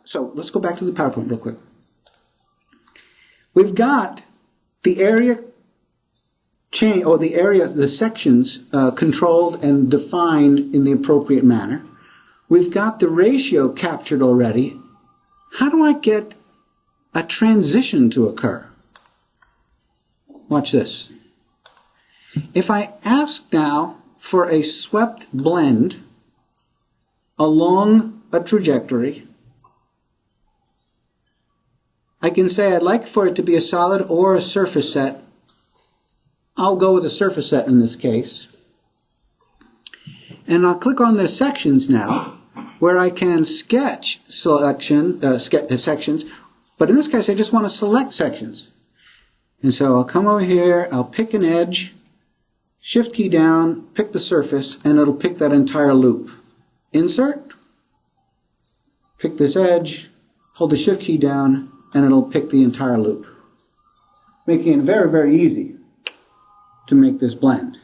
So let's go back to the PowerPoint real quick. We've got the area chain, or the sections controlled and defined in the appropriate manner. We've got the ratio captured already. How do I get a transition to occur? Watch this. If I ask now for a swept blend along a trajectory, I can say I'd like for it to be a solid or a surface set. I'll go with a surface set in this case. And I'll click on the sections now, where I can sketch sections, but in this case I just want to select sections. And so I'll come over here, I'll pick an edge, shift key down, pick the surface, and it'll pick that entire loop. Insert, pick this edge, hold the shift key down, and it'll pick the entire loop. Making it very, very easy to make this blend.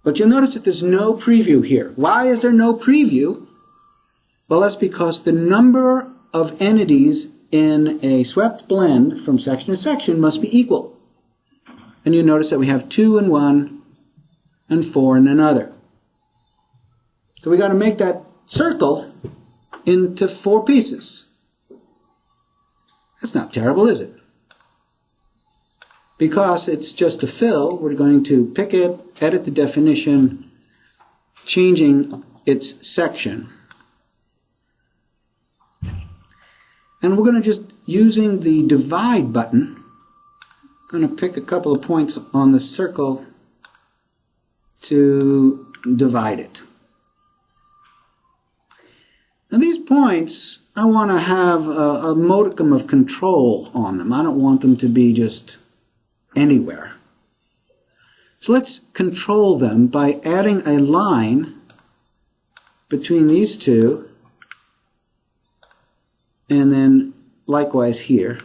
But you'll notice that there's no preview here. Why is there no preview? Well, that's because the number of entities in a swept blend from section to section must be equal. And you notice that we have 2 in one and 4 in another. So we got to make that circle into 4 pieces. That's not terrible, is it? Because it's just a fill, we're going to pick it, edit the definition, changing its section. And we're going to just, using the divide button, going to pick a couple of points on the circle to divide it. Now these points, I want to have a modicum of control on them. I don't want them to be just anywhere. So let's control them by adding a line between these two, and then likewise here.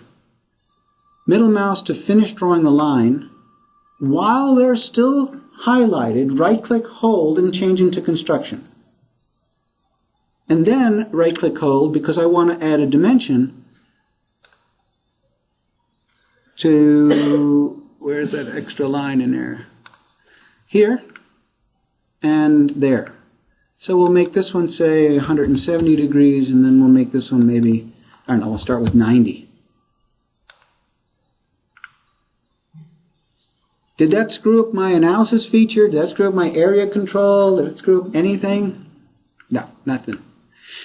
Middle mouse to finish drawing the line. While they're still highlighted, right-click, hold, and change into construction. And then right-click, hold, because I want to add a dimension to, where's that extra line in there? Here and there. So we'll make this one, say, 170 degrees, and then we'll make this one maybe, I don't know, we'll start with 90. Did that screw up my analysis feature? Did that screw up my area control? Did it screw up anything? No, nothing.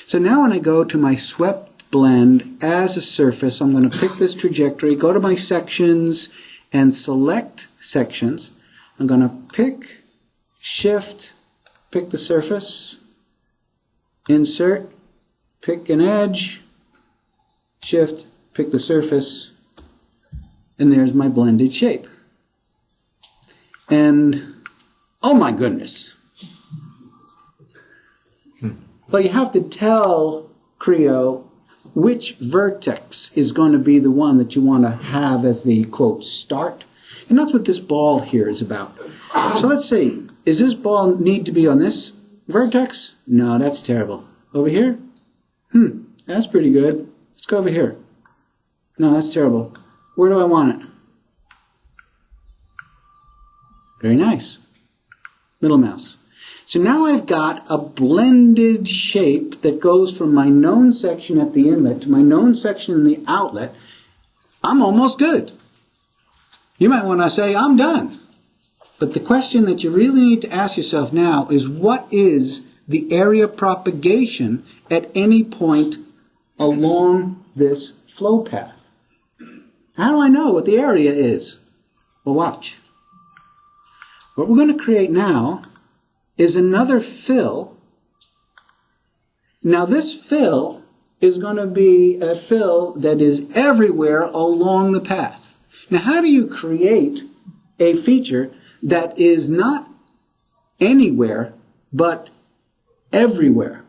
So now when I go to my swept blend as a surface, I'm going to pick this trajectory, go to my sections, and select sections. I'm going to pick, shift, pick the surface, insert, pick an edge, shift, pick the surface, and there's my blended shape. And, oh my goodness. Well, you have to tell Creo which vertex is going to be the one that you want to have as the, quote, start. And that's what this ball here is about. So let's see. Does this ball need to be on this vertex? No, that's terrible. Over here? That's pretty good. Let's go over here. No, that's terrible. Where do I want it? Very nice. Middle mouse. So now I've got a blended shape that goes from my known section at the inlet to my known section in the outlet. I'm almost good. You might want to say, I'm done. But the question that you really need to ask yourself now is, what is the area propagation at any point along this flow path? How do I know what the area is? Well, watch. What we're going to create now is another fill. Now this fill is going to be a fill that is everywhere along the path. Now how do you create a feature that is not anywhere but everywhere?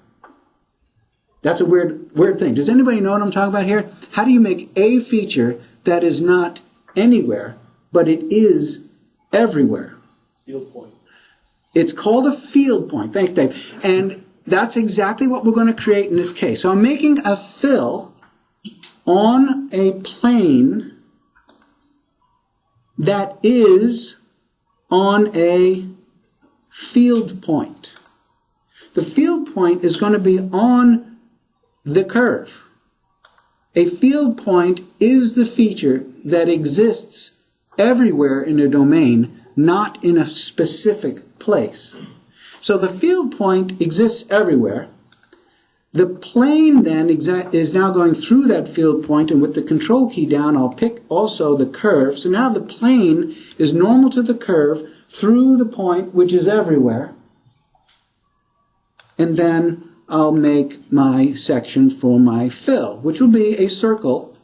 That's a weird thing. Does anybody know what I'm talking about here? How do you make a feature that is not anywhere but it is everywhere? Field point. It's called a field point. Thanks, Dave. And that's exactly what we're going to create in this case. So I'm making a fill on a plane that is on a field point. The field point is going to be on the curve. A field point is the feature that exists everywhere in a domain, not in a specific place. So the field point exists everywhere. The plane then is now going through that field point, and with the control key down, I'll pick also the curve. So now the plane is normal to the curve through the point, which is everywhere. And then I'll make my section for my fill, which will be a circle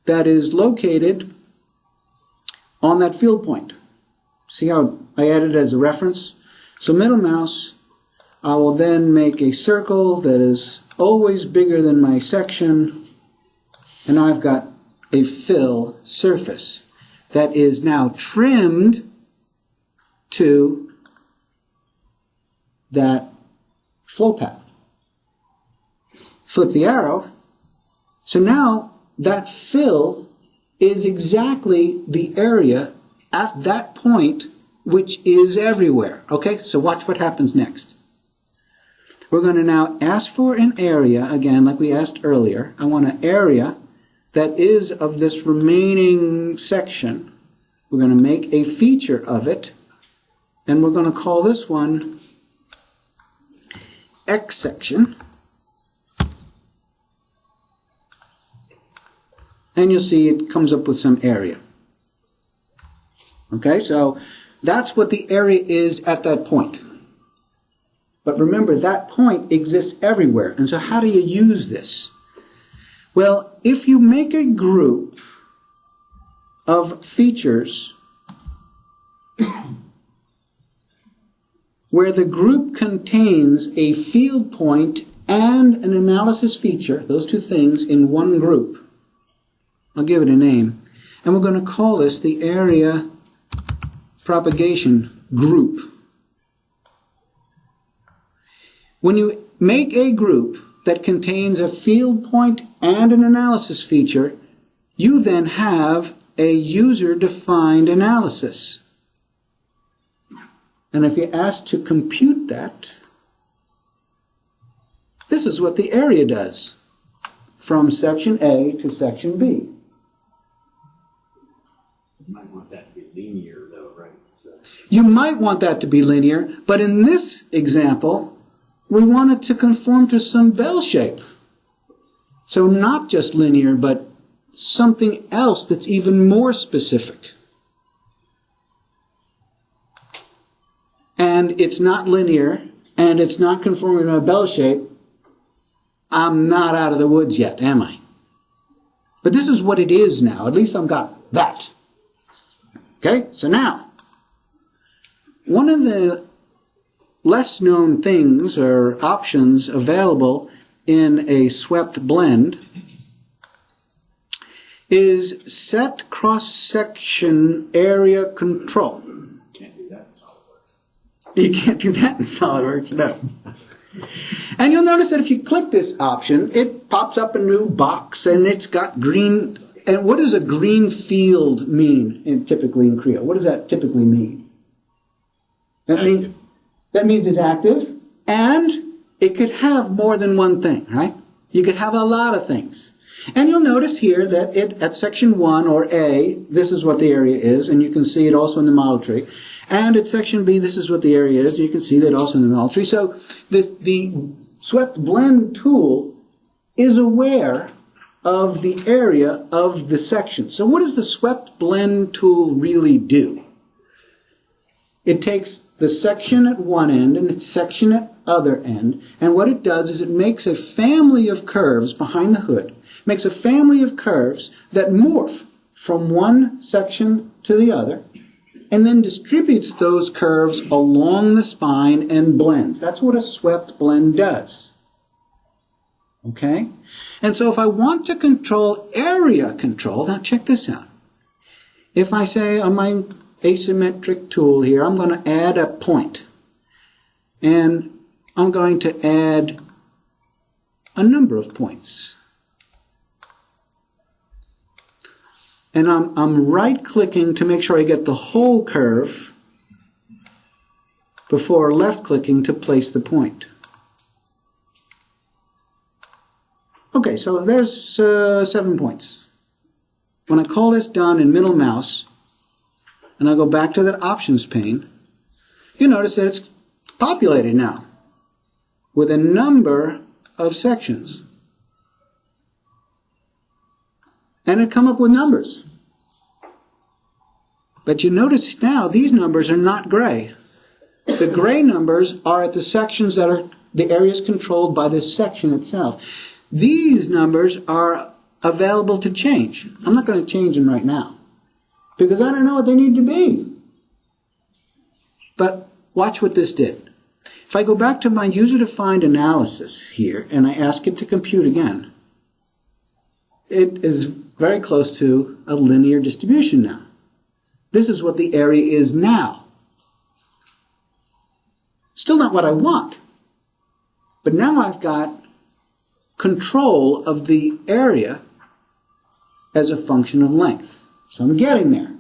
that is located on that field point. See how I added it as a reference? So middle mouse, I will then make a circle that is always bigger than my section, and I've got a fill surface that is now trimmed to that flow path. Flip the arrow. So now that fill is exactly the area at that point, which is everywhere. Okay, so watch what happens next. We're going to now ask for an area, again, like we asked earlier. I want an area that is of this remaining section. We're going to make a feature of it, and we're going to call this one X section. And you'll see it comes up with some area. Okay, so that's what the area is at that point. But remember, that point exists everywhere. And so how do you use this? Well, if you make a group of features where the group contains a field point and an analysis feature, those two things in one group, I'll give it a name, and we're going to call this the area propagation group. When you make a group that contains a field point and an analysis feature, you then have a user-defined analysis. And if you're asked to compute that, this is what the area does from section A to section B. You might want that to be linear, though, right? So. You might want that to be linear, but in this example, we want it to conform to some bell shape. So not just linear, but something else that's even more specific. And it's not linear, and it's not conforming to a bell shape. I'm not out of the woods yet, am I? But this is what it is now. At least I've got that. Okay, so now, one of the less known things or options available in a swept blend is set cross-section area control. Can't do that in SolidWorks. You can't do that in SolidWorks, no. And you'll notice that if you click this option, it pops up a new box and it's got green. And what does a green field mean typically in Creo? What does that typically mean? That means it's active, and it could have more than one thing, right? You could have a lot of things. And you'll notice here that at section 1, or A, this is what the area is, and you can see it also in the model tree. And at section B, this is what the area is, and you can see that also in the model tree. So the swept blend tool is aware of the area of the section. So what does the swept blend tool really do? It takes the section at one end and its section at other end, and what it does is it makes a family of curves behind the hood, makes a family of curves that morph from one section to the other, and then distributes those curves along the spine and blends. That's what a swept blend does. Okay? And so if I want to control area control, now check this out. If I say on my asymmetric tool here, I'm going to add a point. And I'm going to add a number of points. And I'm right-clicking to make sure I get the whole curve before left-clicking to place the point. Okay, so there's 7 points. When I call this done in middle mouse, and I go back to that options pane, you notice that it's populated now with a number of sections. And it come up with numbers. But you notice now these numbers are not gray. The gray numbers are at the sections that are the areas controlled by this section itself. These numbers are available to change. I'm not going to change them right now because I don't know what they need to be. But watch what this did. If I go back to my user-defined analysis here and I ask it to compute again, it is very close to a linear distribution now. This is what the area is now. Still not what I want. But now I've got control of the area as a function of length. So I'm getting there.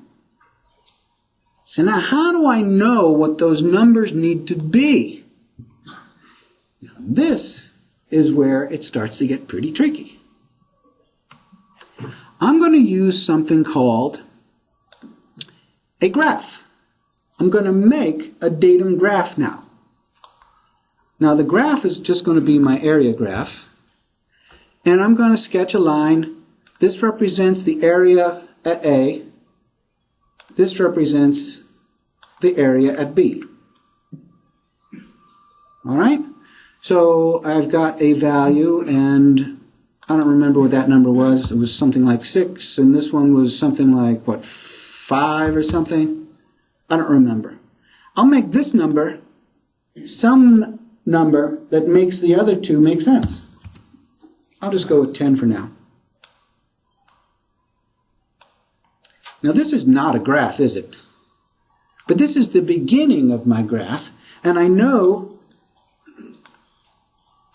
So now how do I know what those numbers need to be? Now, this is where it starts to get pretty tricky. I'm going to use something called a graph. I'm going to make a datum graph now. Now the graph is just going to be my area graph. And I'm going to sketch a line. This represents the area at A. This represents the area at B. All right? So I've got a value, and I don't remember what that number was. It was something like 6, and this one was something like, what, 5 or something? I don't remember. I'll make this number some number that makes the other two make sense. I'll just go with 10 for now. Now this is not a graph, is it? But this is the beginning of my graph, and I know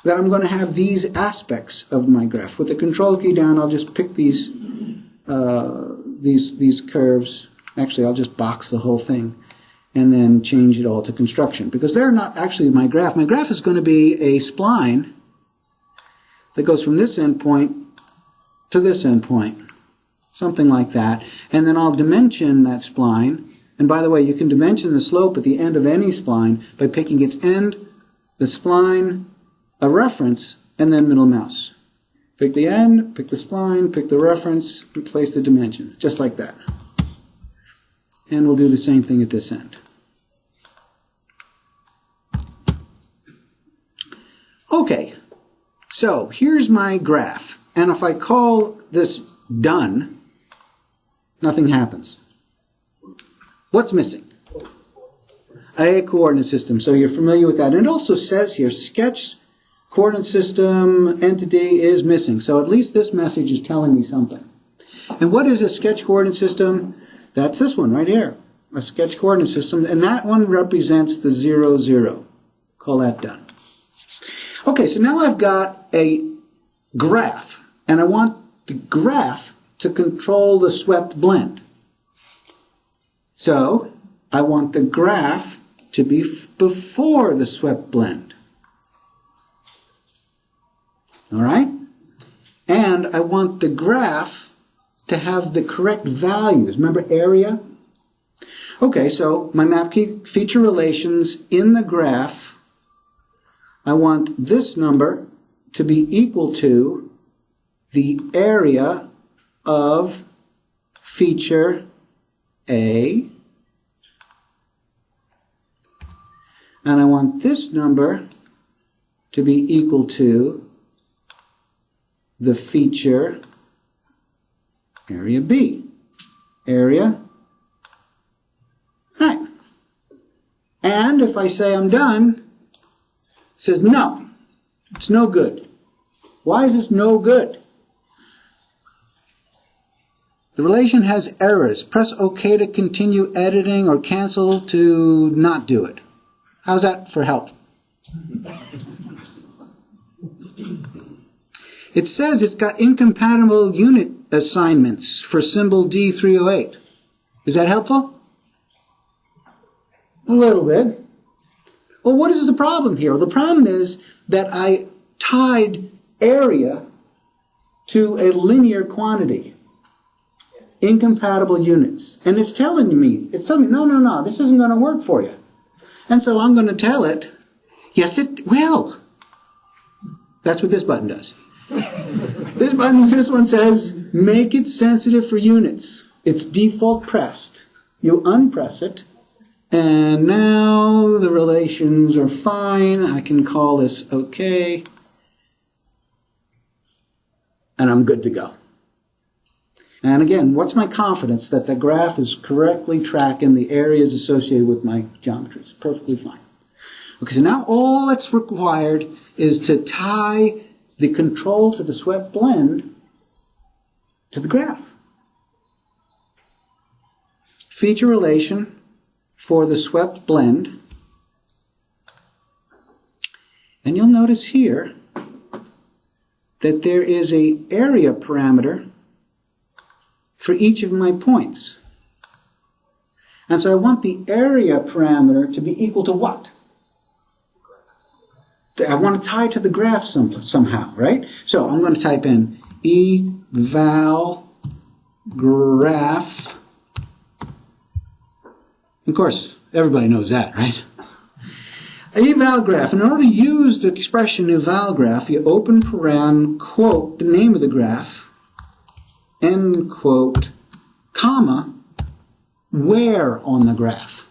that I'm going to have these aspects of my graph. With the control key down, I'll just pick these curves. Actually, I'll just box the whole thing and then change it all to construction, because they're not actually my graph. My graph is going to be a spline that goes from this endpoint to this endpoint, something like that. And then I'll dimension that spline. And by the way, you can dimension the slope at the end of any spline by picking its end, the spline, a reference, and then middle mouse. Pick the end, pick the spline, pick the reference, and place the dimension, just like that. And we'll do the same thing at this end. Okay, so here's my graph. And if I call this done, nothing happens. What's missing? A coordinate system. So you're familiar with that. And it also says here, sketch coordinate system entity is missing. So at least this message is telling me something. And what is a sketch coordinate system? That's this one right here, a sketch coordinate system. And that one represents the 0, 0. Call that done. Okay, so now I've got a graph. And I want the graph to control the swept blend. So I want the graph to be before the swept blend. All right? And I want the graph to have the correct values. Remember area? Okay, so my map key feature relations in the graph, I want this number to be equal to the area of feature A, and I want this number to be equal to the feature area B. Area. Right. And if I say I'm done, it says no. It's no good. Why is this no good? The relation has errors. Press OK to continue editing or cancel to not do it. How's that for help? It says it's got incompatible unit assignments for symbol D308. Is that helpful? A little bit. Well, what is the problem here? Well, the problem is that I tied area to a linear quantity. Incompatible units. And it's telling me, no, this isn't going to work for you. And so I'm going to tell it, yes, it will. That's what this button does. This one says, make it sensitive for units. It's default pressed. You unpress it, and now the relations are fine. I can call this OK, and I'm good to go. And again, what's my confidence that the graph is correctly tracking the areas associated with my geometries? Perfectly fine. Okay, so now all that's required is to tie the control to the swept blend to the graph. Feature relation for the swept blend. And you'll notice here that there is an area parameter for each of my points. And so I want the area parameter to be equal to what? I want to tie it to the graph somehow, right? So I'm going to type in Evalgraph. Of course, everybody knows that, right? Evalgraph. In order to use the expression Evalgraph, you open paren, quote, the name of the graph, end quote, comma, where on the graph.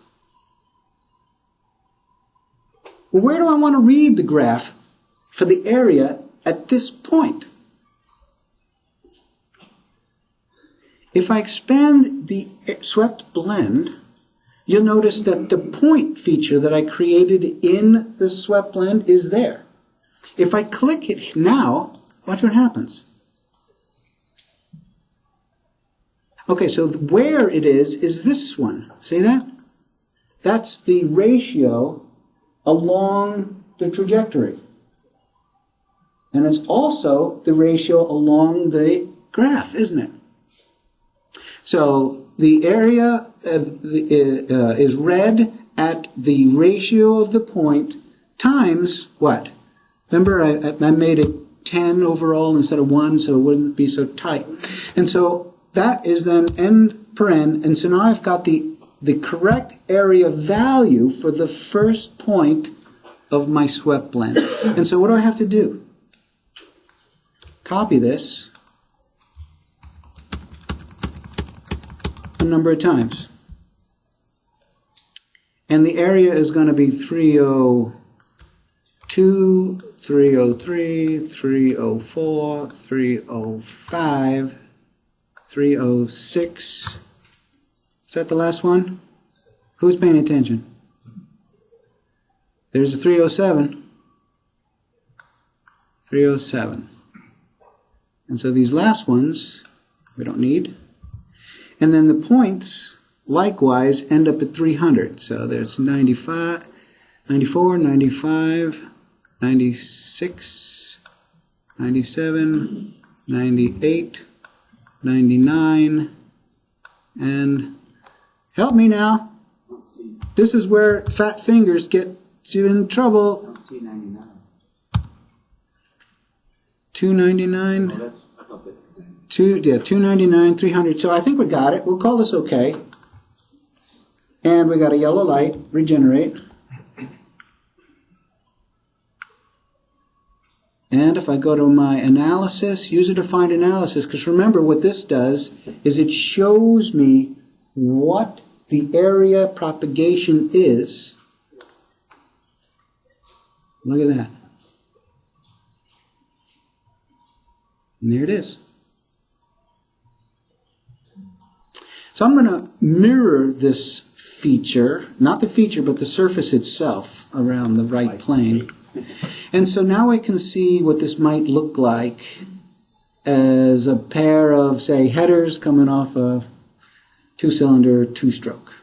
Well, where do I want to read the graph for the area at this point? If I expand the swept blend, you'll notice that the point feature that I created in the swept blend is there. If I click it now, watch what happens. Okay, so where it is this one. See that? That's the ratio along the trajectory. And it's also the ratio along the graph, isn't it? So the area is read at the ratio of the point times what? Remember, I made it 10 overall instead of 1, so it wouldn't be so tight. And so that is then end paren, and so now I've got the correct area value for the first point of my swept blend. And so what do I have to do? Copy this a number of times. And the area is going to be 302, 303, 304, 305, 306. Is that the last one? Who's paying attention? There's a 307. 307. And so these last ones we don't need. And then the points likewise end up at 300. So there's 95, 94, 95, 96, 97, 98, 99, and help me now. This is where fat fingers get you in trouble. I don't see 99. 299. Oh, that's, I thought that's 299, 300. So I think we got it. We'll call this okay. And we got a yellow light, regenerate. And if I go to my analysis, user-defined analysis, because remember what this does is it shows me what the area propagation is. Look at that. And there it is. So I'm going to mirror this feature, not the feature, but the surface itself around the right plane. And so now I can see what this might look like as a pair of, say, headers coming off a two-cylinder, two-stroke.